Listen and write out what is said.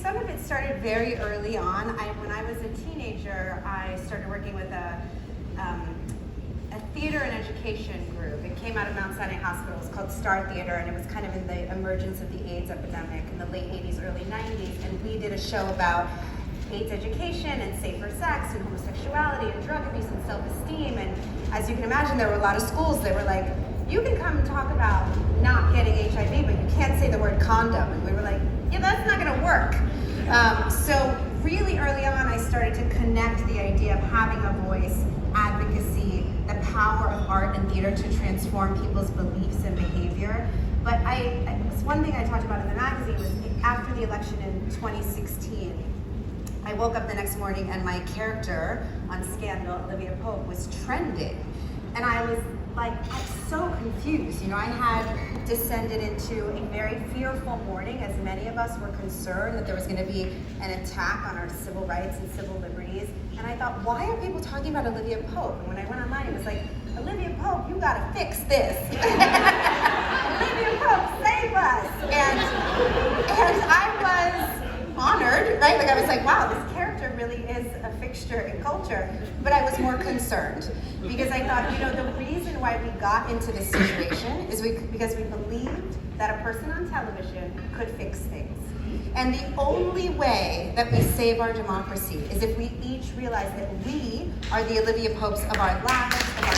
some of it started very early on. When I was a teenager, I started working with a theater and education group. It came out of Mount Sinai Hospital. It was called Star Theater, and it was kind of in the emergence of the AIDS epidemic in the late 80s, early 90s. And we did a show about AIDS education and safer sex and homosexuality and drug abuse and self-esteem. And as you can imagine, there were a lot of schools that were like, you can come and talk about not getting HIV, but you can't say the word condom. And we were like, yeah, that's not gonna work. So really early on, I started to connect the idea of having a voice, advocacy, the power of art and theater to transform people's beliefs and behavior. But one thing I talked about in the magazine was after the election in 2016, I woke up the next morning and my character on Scandal, Olivia Pope, was trending. And I was like, I'm so confused. You know, I had descended into a very fearful morning, as many of us were concerned that there was going to be an attack on our civil rights and civil liberties. And I thought, why are people talking about Olivia Pope? And when I went online, it was like, Olivia Pope, you gotta fix this. Olivia Pope, save us. And I was honored, right? Like I was like, wow, this character really is a fixture in culture. But I was more concerned because I thought, you know, the reason why we got into this situation is because we believed that a person on television could fix things. And the only way that we save our democracy is if we each realize that we are the Olivia Popes of our lives, of